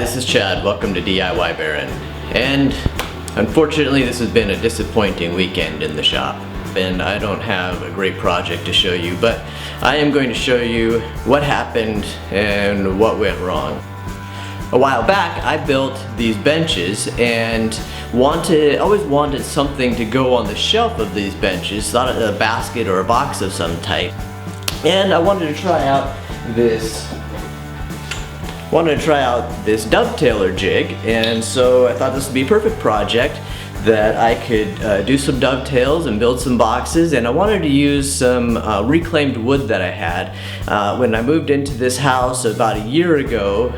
Hi, this is Chad. Welcome to DIY Baron. And unfortunately, this has been a disappointing weekend in the shop. And I don't have a great project to show you, but I am going to show you what happened and what went wrong. A while back, I built these benches and always wanted something to go on the shelf of these benches, not a basket or a box of some type. And I wanted to try out this Dovetailer jig, and so I thought this would be a perfect project that I could do some dovetails and build some boxes. And I wanted to use some reclaimed wood that I had. When I moved into this house about a year ago,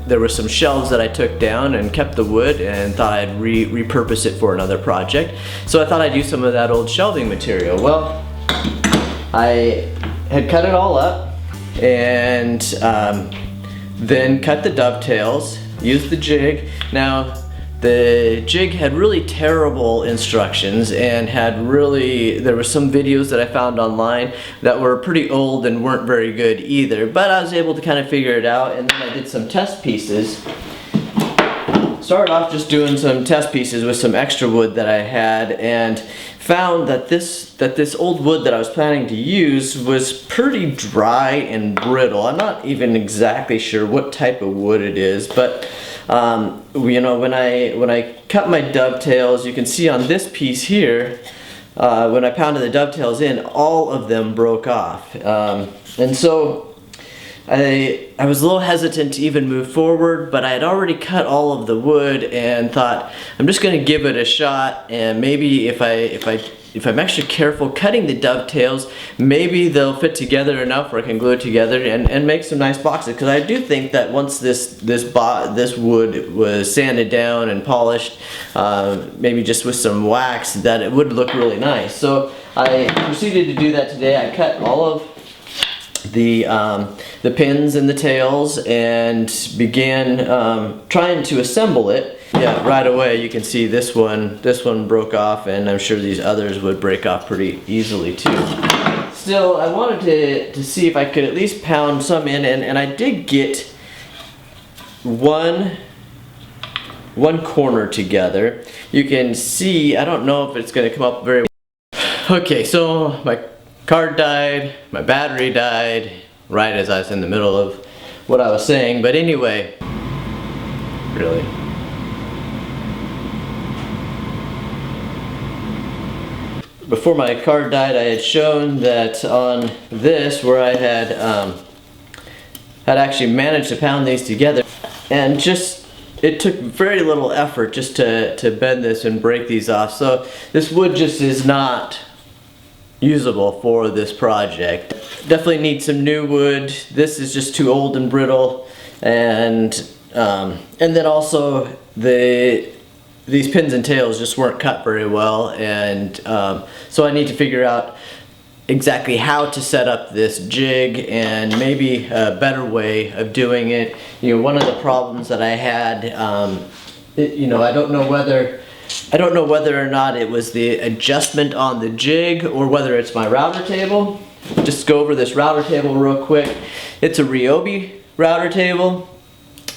there were some shelves that I took down and kept the wood and thought I'd repurpose it for another project. So I thought I'd use some of that old shelving material. Well, I had cut it all up and then cut the dovetails, used the jig. Now, the jig had really terrible instructions and there were some videos that I found online that were pretty old and weren't very good either, but I was able to kind of figure it out, and then I did some test pieces. Started off just doing some test pieces with some extra wood that I had, and found that this old wood that I was planning to use was pretty dry and brittle. I'm not even exactly sure what type of wood it is, but you know, when I cut my dovetails, you can see on this piece here, when I pounded the dovetails in, all of them broke off, and so I was a little hesitant to even move forward, but I had already cut all of the wood and thought I'm just going to give it a shot, and maybe if I'm extra careful cutting the dovetails, maybe they'll fit together enough where I can glue it together and make some nice boxes. Because I do think that once this wood was sanded down and polished, maybe just with some wax, that it would look really nice. So I proceeded to do that today. I cut all of the pins and the tails and began trying to assemble it. Yeah, right away you can see this one broke off, and I'm sure these others would break off pretty easily too. Still, I wanted to see if I could at least pound some in, and I did get one corner together. You can see, I don't know if it's going to come up very well. Okay, so my card died, my battery died, right as I was in the middle of what I was saying, but anyway, really. Before my card died, I had shown that on this, where I had actually managed to pound these together, and it took very little effort just to bend this and break these off. So this wood just is not usable for this project. Definitely need some new wood. This is just too old and brittle, and then also these pins and tails just weren't cut very well, and so I need to figure out exactly how to set up this jig and maybe a better way of doing it. You know, one of the problems that I had, you know, I don't know whether or not it was the adjustment on the jig or whether it's my router table. Just go over this router table real quick. It's a Ryobi router table.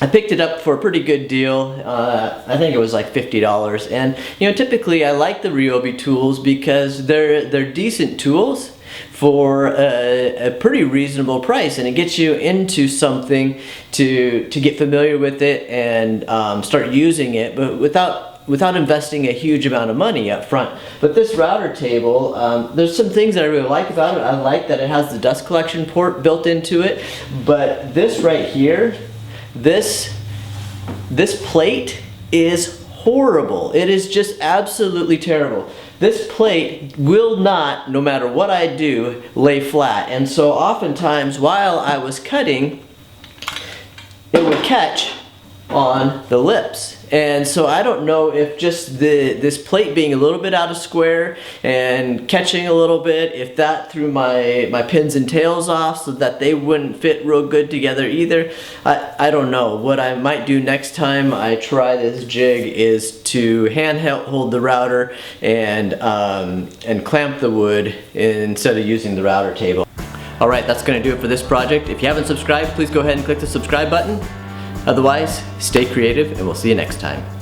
I picked it up for a pretty good deal. I think it was like $50. And you know, typically I like the Ryobi tools because they're decent tools for a pretty reasonable price, and it gets you into something to get familiar with it and start using it, but without investing a huge amount of money up front. But this router table, there's some things that I really like about it. I like that it has the dust collection port built into it, but this right here, this plate is horrible. It is just absolutely terrible. This plate will not, no matter what I do, lay flat. And so oftentimes while I was cutting, it would catch on the lips. And so I don't know if just this plate being a little bit out of square and catching a little bit, if that threw my pins and tails off so that they wouldn't fit real good together either. I don't know. What I might do next time I try this jig is to hand hold the router and clamp the wood instead of using the router table. Alright, that's going to do it for this project. If you haven't subscribed, please go ahead and click the subscribe button. Otherwise, stay creative and we'll see you next time.